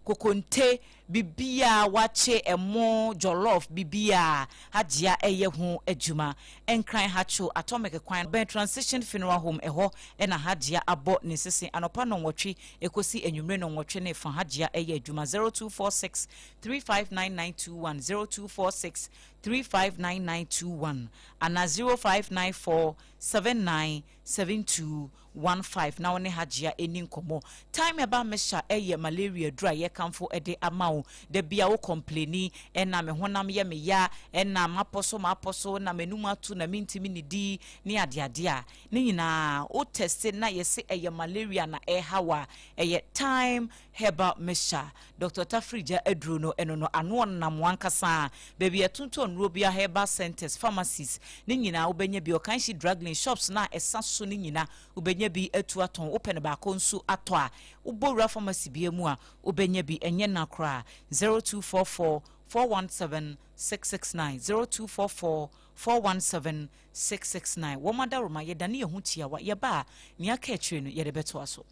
kokonte bibia wache emo jollof bibia hajia eye ho adwuma enkran hacho atomic kwan ben transition funeral home eho na hajia abo ne sese anopa no nwotwe ekosi enwumre no nwotwe ne fa hajia eye adwuma 0246 359921 0246 ana 0594 797215 na one hajia eni nkomo time eba mesha eye malaria dry ye kamfo ede amao de bia wo complaini ena me honam ye me ya ena maposo na menum atu na mintimi ni di ni ade a ni nyina o test na yese eye malaria na hawa eye time heba mesha Dr. Tafrija Edruno enono anu na mwankasa baby etunto nro bia heba centers pharmacies ni nyina obenye bi okanshi drug shops na esaso ni nyina obenye bi etu aton open ba konsu ato a ubowura pharmacy bi emu a obenye bi enye na kra 0244 417 669 0244 417 669 womada roma yedani ye hutia wa yeba ni aka etwe no yede beto aso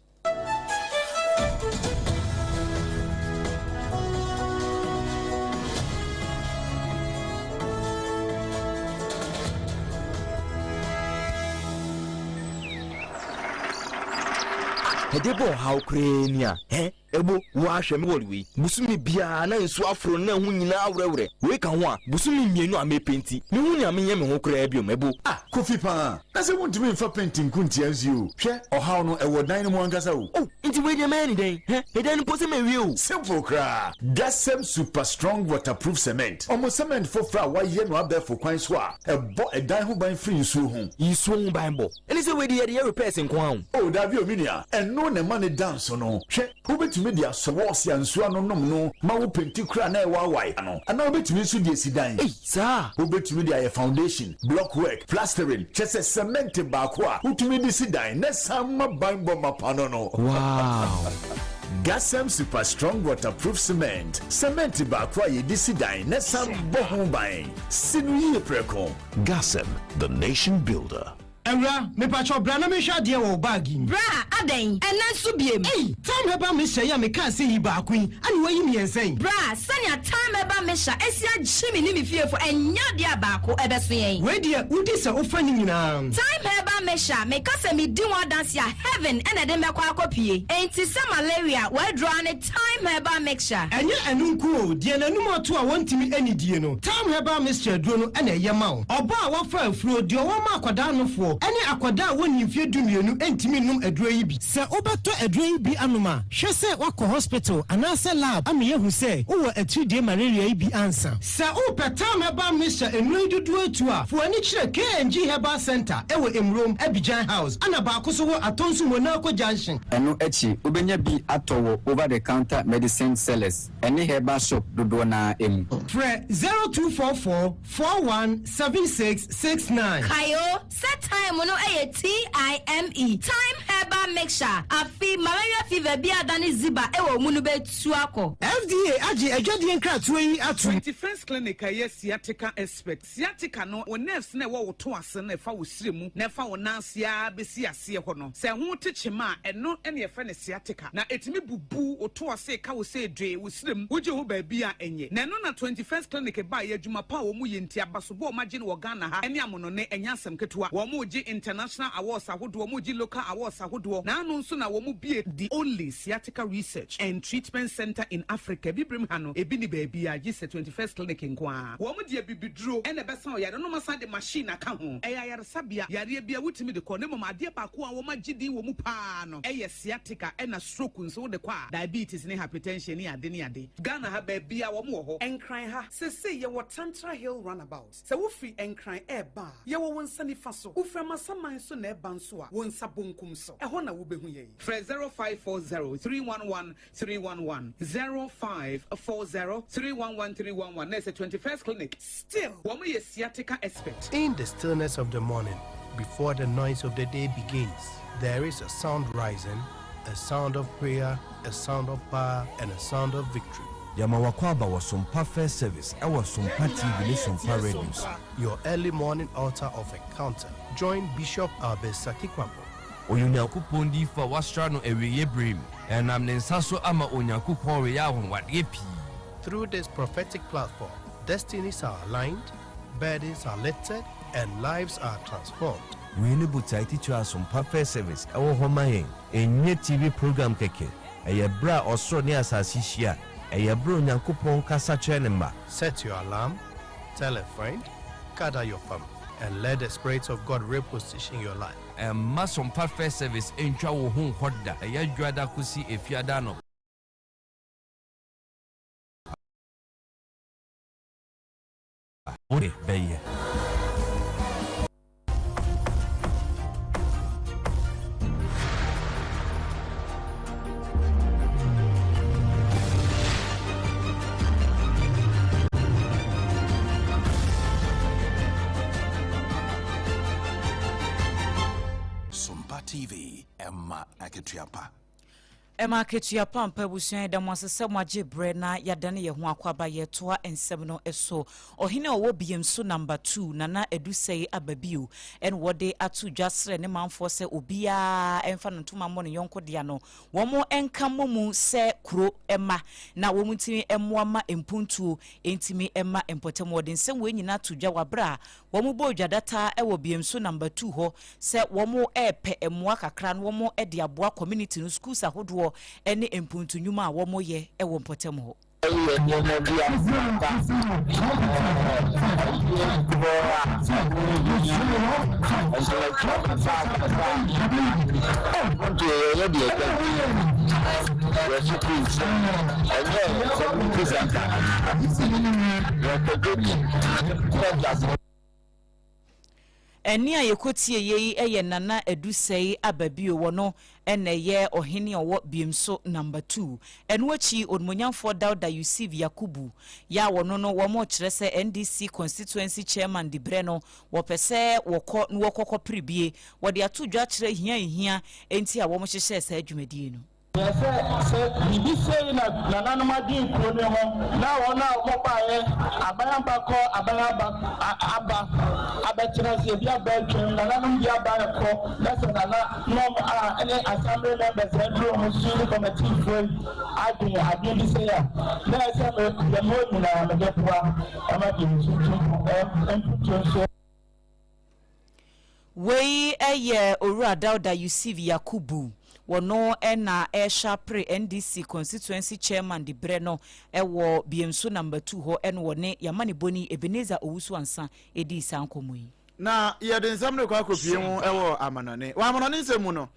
Adebo how krenia ebo wa hweme wolwi busumi bia na nsu afro na hu nyina awrewre we kan ho a busumi mienu a mepenti me hu nya menye me ho kra biom ebo kofi pa na se wontimi mfa painting kunti azio hwe ohaw no ewo dan no mu ankasa o nti we dey man den edan po se me wi o simple kra Gasem super strong waterproof cement omo cement for fra wa ye no abefo kwan so a ebo edan ho ban free nsu ho nsu ho ban bo eni se we dey repairs nko ho o da bi ominia eno ne ma ne dance no hwe obetumi dia sowosi ansu anonom no ma wo penti kra na e wa wai ano ana obetumi nsu die sidan sa obetumi dia foundation block work plastering chese cement ba ko a utumi di sidan na samma banbo mapano no wow Gasem super strong waterproof cement ba ko ye di sidan na sam bohon ban sinu ye preko Gasem the nation builder. Enra, me pacho bra na me hwa de wo bagi. Bra, aden, ena so biem. Time heba me hye ya me kan se yi ba akun. Ani wayi me ensen. Bra, sanya time heba me hya esi agimi ni me fiefo enya de abako ebeso yen. We de udi se ofa ni nyina. Time heba me hya me ka se me di one dance ya heaven ena de me kwa akopie. Enti se malaria we draw ne time heba mixture. Enye enu nku de nanum oto a wontimi ani die no. Time heba mixture duro no ena ye ma wo. Oba a wo fa afuro de wo ma akwada no fo. Eni akwada woni mfie dumienu entimi num aduro yi bi se obeto aduro yi bi anoma hwese wako hospital anase lab amiye hu se wo atudie malaria yi bi ansa se o petam heba misha enu dudu atu a fo ani kire KNG Herbal Center ewo Emrom Abidjan House ana ba akoso wo atonsu Monaco Junction enu echi obenya bi atowo over the counter medicine sellers eni herbal shop dodo na emu Fre 0244 417669 Kayo set time no TIME time herbal mixture afi malaria fever bi adani ziba ewo munu betu akọ FDA agi adwadie nkratoa yi atu 21st clinic aye sciatica expert sciatica no o nerves na wo to ase na fa wo siremu na fa wo nansia besi ase ho no se ho techema eno ene ye fa ne sciatica na etimi bubu o to ase ka wo se dwe wo siremu wo je ho ba bi a enye na eno na 21st clinic ba ye adwuma pa wo mu ye nti abaso bo ma je ne wo Ghana ha ene amono ne enya asem ketua wo mu je international awards ahodo mo gi local awards ahodo na anu nso na wo mu bie the only sciatica research and treatment center in Africa bibrem ha no ebi ni ba bi bia gye se 21st clinic nkoa wo mo de bibiduro ene besa o yare no masa de machine aka ho eya yare sabia yare bia wutimi de ko ne mama ade ba ko a wo magidi wo mu pa no eye sciatica ena stroke nso de kwa diabetes ne hypertension ne ade Ghana ha ba bia wo mo ho enkran ha se ye wo Tantra Hill runabout se wo free enkran eba ye wo wonsa ni fa so wo fra masaman so na eba nso a wonsa bonkum so e ho na wo behu ye 0540311311 0540311311 na se 21st clinic still wo mo ye sciatica expert. In the stillness of the morning, before the noise of the day begins, there is a sound rising, a sound of prayer, a sound of power, and a sound of victory. Yamawakwaba was Sompa First Service. I was Sompa TV, Sompa Radios. Your early morning altar of encounter. Join Bishop Albesaki Kwambo. Onyankopon di fa wastrano ewiye brim. And I'm Nensaso ama Onyankopon reyahon wadepi. Through this prophetic platform, destinies are aligned, burdens are lifted, and lives are transformed. We need to teach us some perfect service. Our home a new TV program keke. A bra or so near Sasisia. A bro Yankupon Casa Chenema. Set your alarm, tell a friend, gather your family, and let the Spirit of God reposition your life. And mass on perfect service in Chawo Home Hoda. A Yadrada Kusi if Yadano. Ode Baye. Sompa TV, Emma Aketiapa. Emma Ketuapa Mpabusuan da mwasese mwaje bre na yadane ye ho akwaba ye toa ensem no eso ohine owo biemso number 2 nana edusei ababio en wode atu dwasre ne manfo se obia emfa no ntoma mo ne yonko dia no womo enka momu se kuro ema na womu ntimi emmoama empuntuo entimi ema empotem wode nsem we nyina to dwa wabra womu bo dwadata ewo biemso number 2 ho se womo epe emmoa kakra no womo ede aboa community no schools ahodo ene empuntu nyuma a womo ye ewo mpotem ho eni ayekotie yei eye nana edusei ababio wono ene ye ohene owo biemso number 2 enwachi onmonyamfo Dauda Yusuf Yakubu ya wono no wo mo kyerese NDC constituency chairman di Breno wo pese wo kokko pribie wo de atodwa kyere hia enti a wo mo hyehye sa adwumadie no Yes, bibi say na nana ma di ko ne ho na wona mo paaye aba abetra se bia ba twem nana no bia ba ko lesa nana no ene assembly members edro mo suru committee for adi bi say ya na se me mo nyina me depoa ama di so wei eye Owura Dauda Yusuf Yakubu wono ena shapre NDC constituency chairman di Breno ewo biemso number 2 ho en wone yamane boni Ebenezer Owusu ansa edi sankomu na yede nsam ne kwa kopie mu ewo amanane wa amanane nsemu no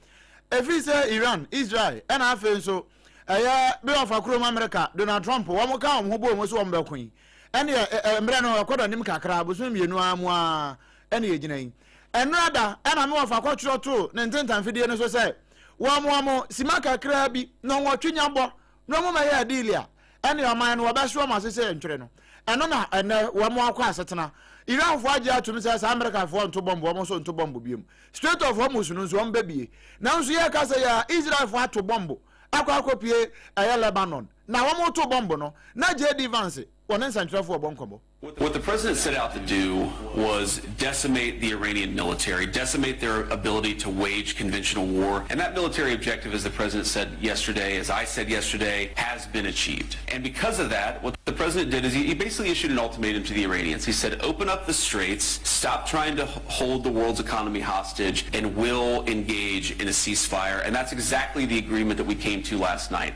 efi se Iran Israel ena afe nso eya be of akrom America Donald Trump wo mo ka ho bo mo so wo mbekun ene mbre no akodo nim kakra boso mienu amu a ene yeginan enrada ena me of akotro to ne ntentan fidie ne so se wamo simaka krabi no nwotwenya bo no mo maye adilia ene oman no wabahwe ma sese ntwere no eno na ene wamo akwa asetena Iran fo age atum se America fo nto bombo wamo so nto bombo biem Strait of Hormuz no so mbebie na nso ye ka se ya Israel fo ato bombo akwa akopie aya Lebanon na wamo to bombo no na JD Vance wonen santrafo fo bonkobo. What the president set out to do was decimate the Iranian military, decimate their ability to wage conventional war. And that military objective, as the president said yesterday, as I said yesterday, has been achieved. And because of that, what the president did is he basically issued an ultimatum to the Iranians. He said, open up the straits, stop trying to hold the world's economy hostage, and we'll engage in a ceasefire. And that's exactly the agreement that we came to last night.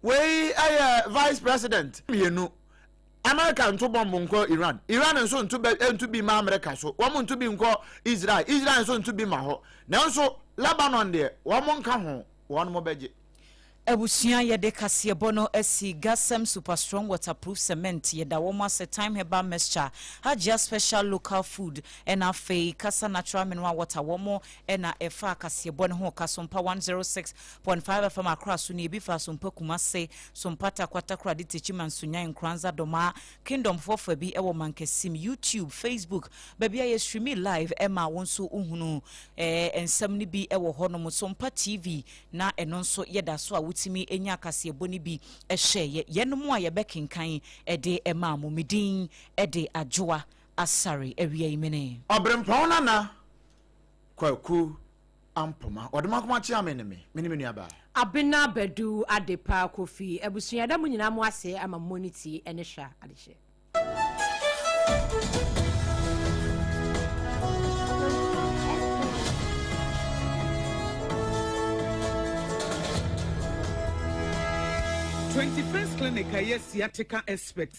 we vice president mienu America nto bomb nko Iran nso nto bi ma America so wo nto bi nko Israel nso nto bi ma ho nanso Lebanon de wo nka ho wo mo beje Ebusua yede kasebo no esi Gasem super strong waterproof cement yeda womo se time heba mixture haja special local food ena fei kasa natural mineral water womo ena efa kasebo no ho kasompa 106.5 FM across ni bi fa sompa kumase sompata kwata kradi techiman sunya nkranza doma kingdom for bi ewo mankesim YouTube Facebook baby ya stream live ema wonso uhunu ensem ni bi ewo hono mo sompa TV na enonso yeda so timi enya kasebo ni bi ehye yenom a yebekenkan ede ema momidin ede Adwoa Asare ewie imene OBREMPONG-NANA KWAKU AMPOMAH odemakoma chi ameneme menimenu aba Abena Badu ADEPA KWOFIE ebusua da munyina mo ase ama monity ene hwa adehye 21st clinic, yes, sciatica expert.